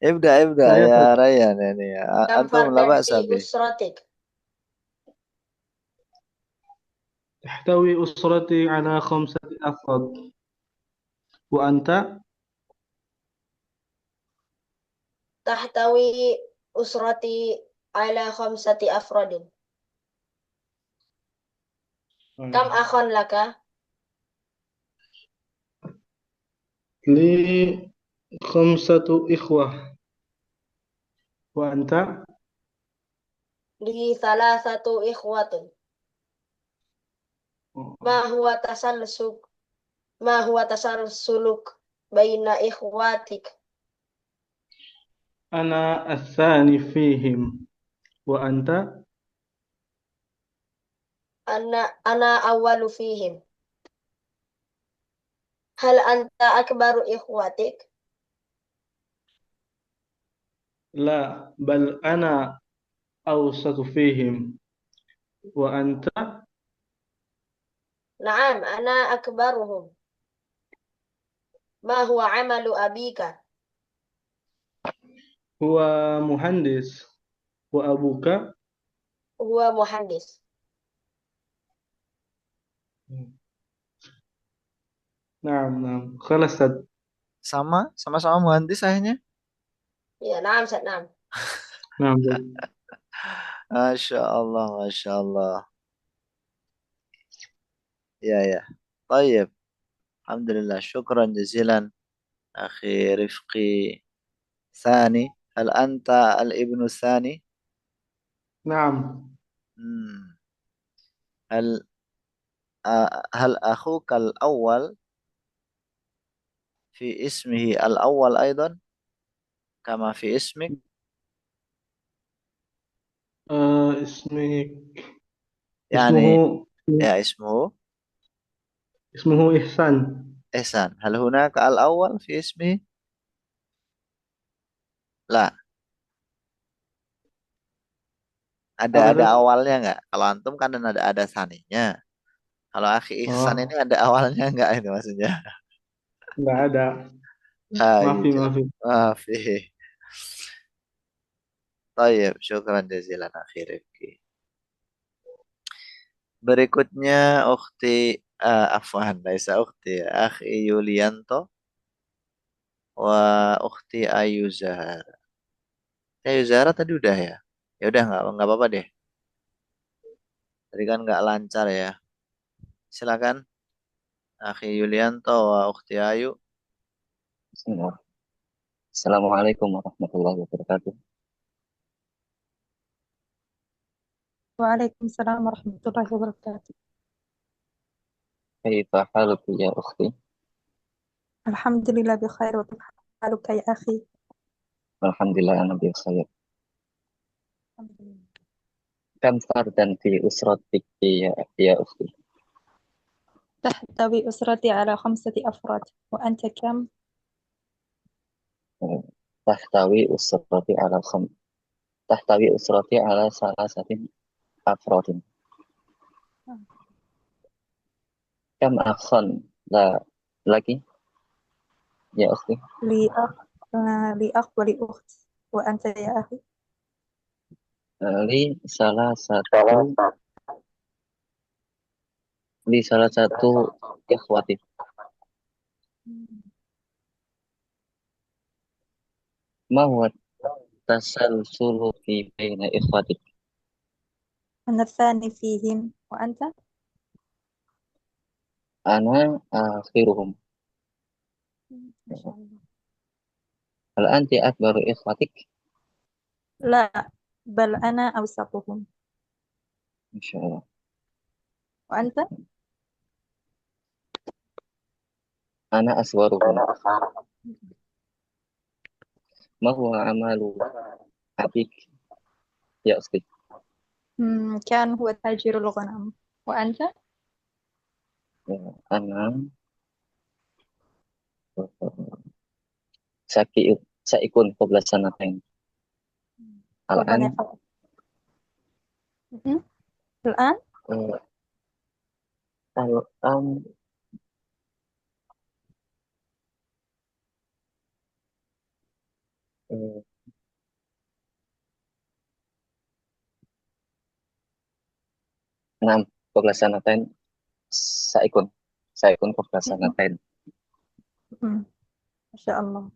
Ibda ya Rayyan ini ya. Antum la ba'sa bi. تحتوي أسرتي على 5 أفراد. وأنت؟ Tahtawi usrati ala 5 afradin. Kam akhon laka? لي 5 إخوة. وأنت؟ Li 3 ikhwatun. Ma huwa tasalsuluk baina ikhwatik? أنا الثاني فيهم وأنت أنا أول فيهم. هل أنت أكبر إخوتك؟ لا بل أنا أوسط فيهم وأنت نعم أنا أكبرهم. ما هو عمل أبيك؟ هو مهندس وأبوك هو مهندس. نعم خلصت Sama-sama muhandis ayahnya. Ya, نعم نعم. نعم Masya Allah, Masya Allah. Ya, ya. Tayyib. Alhamdulillah. Syukran jazilan. Akhi Rifqi Sani. Hal anta al-ibnu Sani? نعم Hmm. Hal hal akhuka al-awwal fi ismihi al-awwal aidan kama fi ismik? اسمه Yani اسمه ya ismuhu اسمه إحسان. Ihsan. Hal hunaka al-awwal fi ismihi? La. Apa Ada tadi? awalnya nggak? Kalau antum kan ada saninya. Kalau akhi Ihsan Oh, ini ada awalnya nggak ini maksudnya? nggak ada. Maafi, Aija. maafi. Maafi. Tayyib, syukran jazilan akhi Rifki. Berikutnya ukhti afwan, laisa ukhti, akhi Yulianto wa ukhti Ayu Zahara. Ayu Zahara tadi udah ya? Ya udah nggak apa-apa deh. Tadi kan nggak lancar ya. Silakan akhi Yulianto wa ukhti Ayu. Bismillah. Assalamualaikum warahmatullahi wabarakatuh. وعليكم السلام ورحمة الله وبركاته. كيف حالك يا أختي؟ الحمد لله بخير، وكيف حالك يا أخي؟ الحمد لله أنا بخير. الحمد لله. كم فردا في أسرتك يا أختي؟ تحتوي أسرتي على 5 أفراد، وأنت كم؟ تحتوي أسرتي على تحتوي أسرتي على 3 أفراد. كم أخا لك يا أختي؟ لي أخ ولي أخت، وأنت يا أخي؟ لي salah satu ikhwati. ما هو التسلسل في بين إخوتك؟ أنا الثاني فيهم، وأنت؟ أنا آخرهم. ما شاء الله. هل أنت أكبر إخوتك؟ لا، بل أنا أوسطهم. إن شاء الله. وأنت؟ أنا أصغرهم. ما هو عمل أبيك يا أختي؟ كان هو تاجر الغنم، وأنت؟ أنا سأكون قبل سنتين. ربنا الآن يحفظك. الآن؟ الآن 6 قبل سنتين سأكون قبل سنتين. ما شاء الله،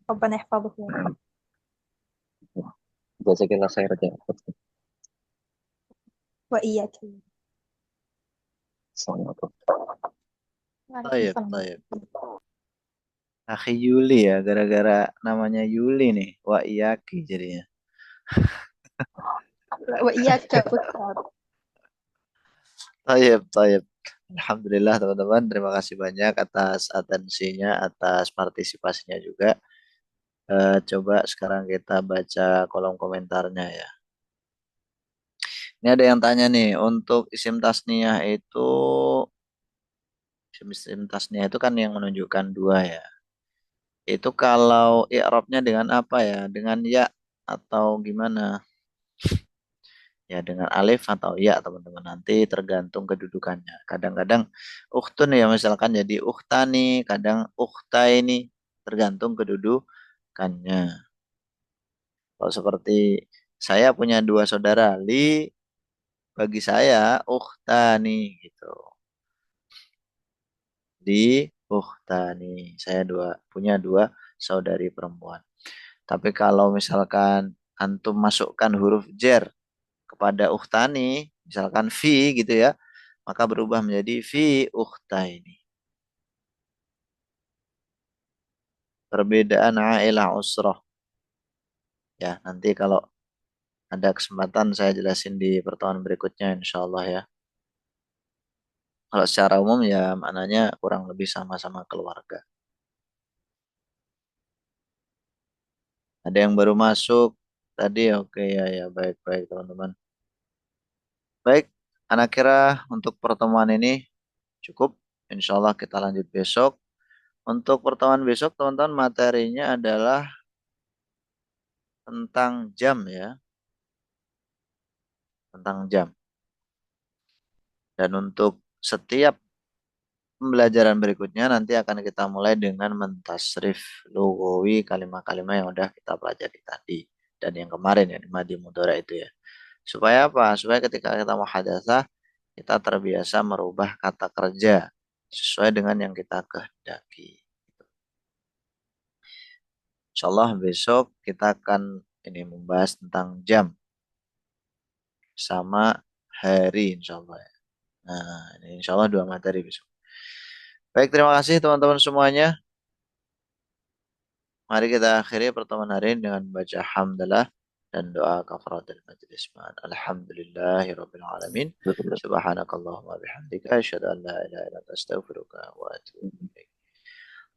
ربنا يحفظك يا رب. جزاك الله خير يا أختي. وإياك. السلام عليكم. وعليكم Tayyib, السلام. tayyib. Akhi Yuli ya, gara-gara namanya Yuli nih, wa iyaki jadinya. وإياك أستاذ. Tayyib, tayyib. Alhamdulillah teman-teman, terima kasih banyak atas atensinya, atas partisipasinya juga. Coba sekarang kita baca kolom komentarnya ya. Ini ada yang tanya nih, untuk isim tasniyah itu, isim tasniyah itu kan yang menunjukkan dua ya. Itu kalau i'rabnya dengan apa ya? Dengan ya atau gimana? Ya dengan alif atau ya teman-teman, nanti tergantung kedudukannya. Kadang-kadang ukhtun ya misalkan jadi ukhtani, kadang ukhtaini, tergantung kedudukannya. Kalau seperti saya punya dua saudara, bagi saya ukhtani gitu. Ukhtani, saya punya dua saudari perempuan. Tapi kalau misalkan antum masukkan huruf jer kepada ukhtani, misalkan fi gitu ya, maka berubah menjadi fi ukhtaini. Perbedaan ailah usrah. Ya, nanti kalau ada kesempatan saya jelasin di pertemuan berikutnya insya Allah ya. Kalau secara umum ya maknanya kurang lebih sama-sama keluarga. Ada yang baru masuk tadi, oke ya ya, baik-baik teman-teman. Baik, anak kira untuk pertemuan ini cukup. Insya Allah kita lanjut besok. Untuk pertemuan besok teman-teman materinya adalah tentang jam ya. Tentang jam. Dan untuk setiap pembelajaran berikutnya nanti akan kita mulai dengan mentasrif lugawi kalimat-kalimat yang udah kita pelajari tadi. Dan yang kemarin ya, di madi mudhara itu ya. Supaya apa? Supaya ketika kita muhadatsah, kita terbiasa merubah kata kerja sesuai dengan yang kita kehendaki. Insyaallah besok kita akan ini membahas tentang jam sama hari insyaallah ya. Nah, ini insyaallah dua materi besok. Baik, terima kasih teman-teman semuanya. Mari kita akhiri pertemuan hari ini dengan baca hamdalah dan doa kafaratul majlis. Alhamdulillahirabbil alamin. Subhanakallahumma bihamdika asyhadu an la ilaha illa anta astaghfiruka wa atubu ilaik.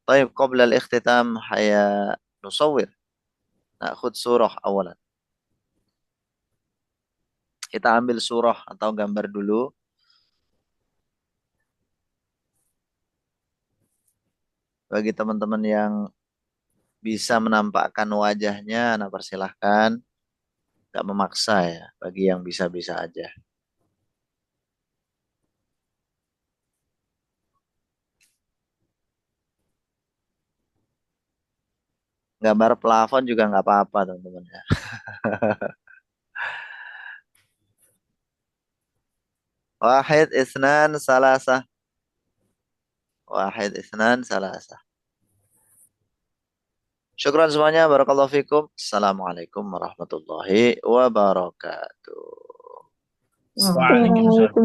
طيب قبل الاختتام حيا نصور نأخذ surah awalan. Kita ambil surah atau gambar dulu. Bagi teman-teman yang bisa menampakkan wajahnya, nah persilahkan. Gak memaksa ya, bagi yang bisa-bisa aja. Gambar plafon juga nggak apa-apa teman-teman ya. Wahid isnan salasah. Wahid isnan salasah. Syukran semuanya. Barakallahu fikum. Assalamualaikum warahmatullahi wabarakatuh. Waalaikumsalam.